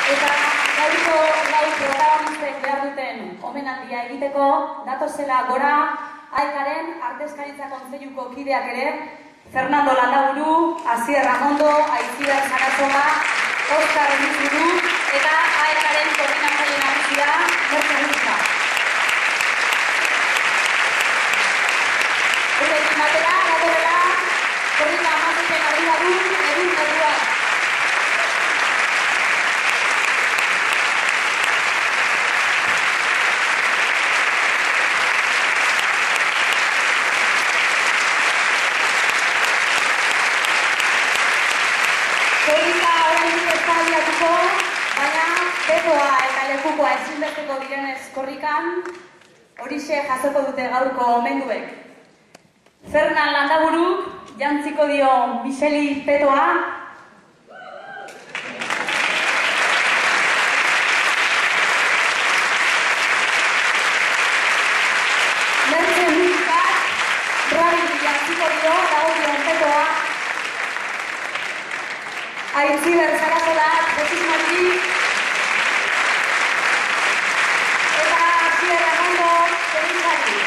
Eta gaurko lau protagonistek behar duten omenaldia egiteko, datozela gora AEKaren Artezkaritza Kontseiluko kideak ere, Fernando Landaburu, Asier Ramondo, Aitziber Sarasoga, Oskar Elizuru eta AEKaren koordinatzaile nagusia, Mertxe Guzta. Horrekin batera, datorrela, korrika amazetzen arduradun, egun erduak. Korrika horrein ez da abiatuko, baina betoa eta lekukoa ezinbesteko direnez korrikan, horixe jasoko dute gaurko omenduek. Fernan Landaburuk jantziko dio Micheli petoa, Mertxe Guztak Rabili jantziko dio dagokion petoa, Aitziber Sarasoga, Jesus Martí, eta Asier Ramondo, Zerintzari.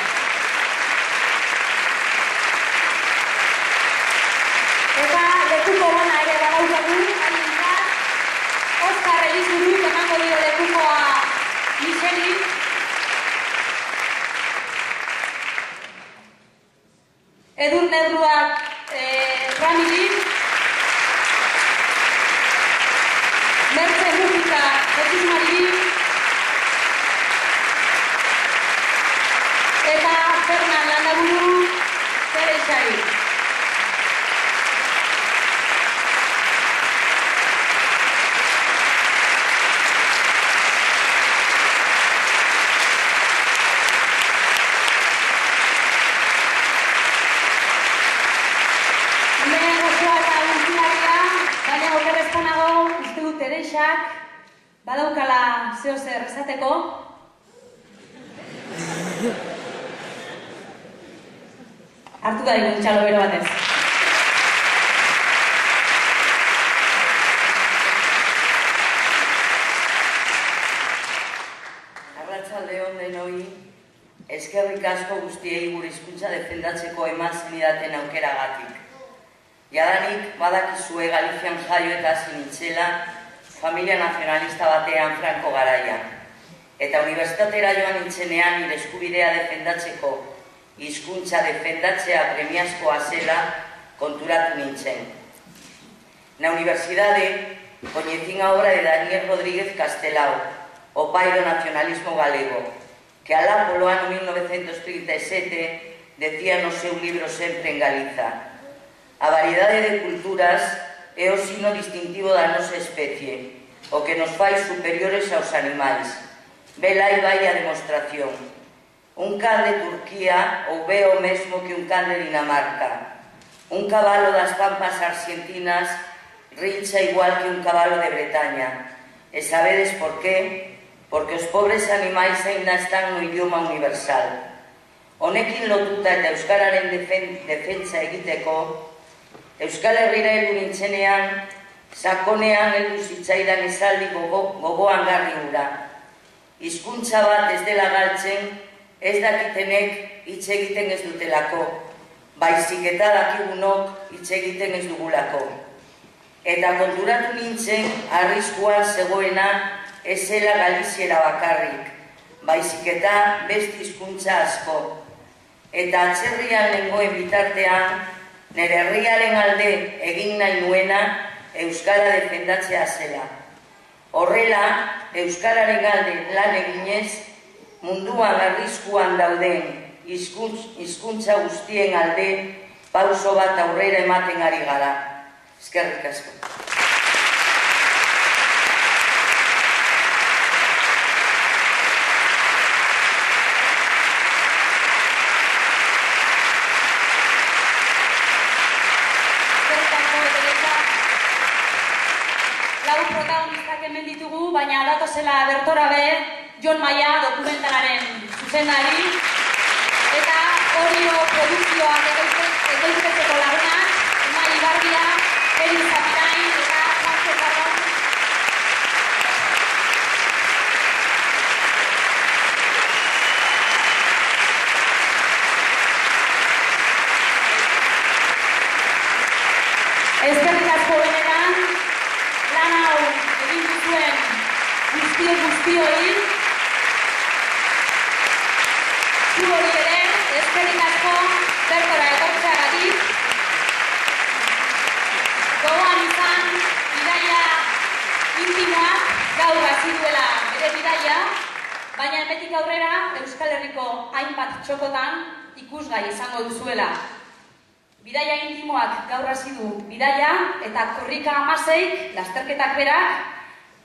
Eta lekuko bana ere badaukagu, hainentzat, Oskar Elizuru emango dio lekukoa Micheli. Edurne Erduak Ramili. Mertxe Guztak, Jesus Martí, eta Fernan Landaburu, Zerintzari. Hemen osoa eta guztiaria, baina okerrezpanago, uste dut Tereixak badaukala zeo zer esateko. Hartu da digun txalo bero batez. Arratsalde on denoi, eskerrik asko guztiei gure hizkuntza defendatzeko eman zenidaten aukeragatik. Jadanik badakizue Galizian jaio eta hasi nintzela, familia nazionalista batean Franco garaian. Eta unibertsitatera joan nintzenean nire eskubidea defendatzeko, hizkuntza defendatzea premiazkoa zela konturatu nintzen. Na universidade coñecín a obra de Daniel Rodríguez Castelao, o pai do nacionalismo galego, que alá polo ano 1937 decía no seu libro Sempre en Galiza: a variedade de culturas é o signo distintivo da nosa especie, o que nos fai superiores aos animais. Vela aí vai a demostración. Un can de Turquía ou ve o mesmo que un can de Dinamarca. Un cabalo das pampas arxentinas rincha igual que un cabalo de Bretaña. E sabedes por qué? Porque os pobres animais aínda están no idioma universal. Honekin lotuta eta euskararen defentsa egiteko, Euskal Herrira heldu nintzenean, sakonean heldu zitzaidan esaldi gogoan garri hura. Hizkuntza bat ez dela galtzen, ez dakitenek hitz egiten ez dutelako, baizik eta dakigunok hitz egiten ez dugulako. Eta konturatu nintzen, arriskuan zegoena ez zela Galiziera bakarrik, baizik eta beste hizkuntza asko. Eta atzerrian nengoen bitartean, nire herriaren alde egin nahi nuena euskara defendatzea zela. Horrela, euskararen alde lan eginez, munduan arriskuan dauden hizkuntza guztien alde pauso bat aurrera ematen ari gara. Eskerrik asko. Lau protagonistak hemen ditugu, baina datozela bertora be, Jon Maia dokumentalaren zuzendari, eta Orio produkzioak ekoizteko lagunak, Mai Ibarria, Elisa Pirain eta Juanjo Carron. duzuen guztioi, zu hori ere, eskerrik asko bertora etortzeagatik. Gogoan izan, bidaia intimoak gaur hasi duela bere bidaia, baina hemendik aurrera Euskal Herriko hainbat txokotan ikusgai izango duzuela. Bidaia intimoak gaur hasi du bidaia eta korrika 16, lasterketak berak,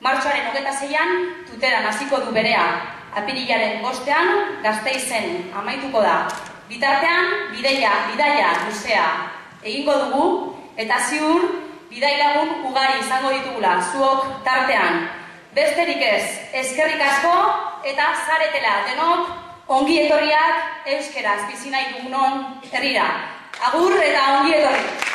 martxoaren 26an Tuteran hasiko du berea. Apirilaren 5ean Gasteizen amaituko da. Bitartean, bidaia luzea egingo dugu eta ziur bidailagun ugari izango ditugula, zuok tartean. Besterik ez, eskerrik asko eta zaretela denok ongi etorriak euskeraz bizi nahi dugunon herrira. Agur eta ongi etorri!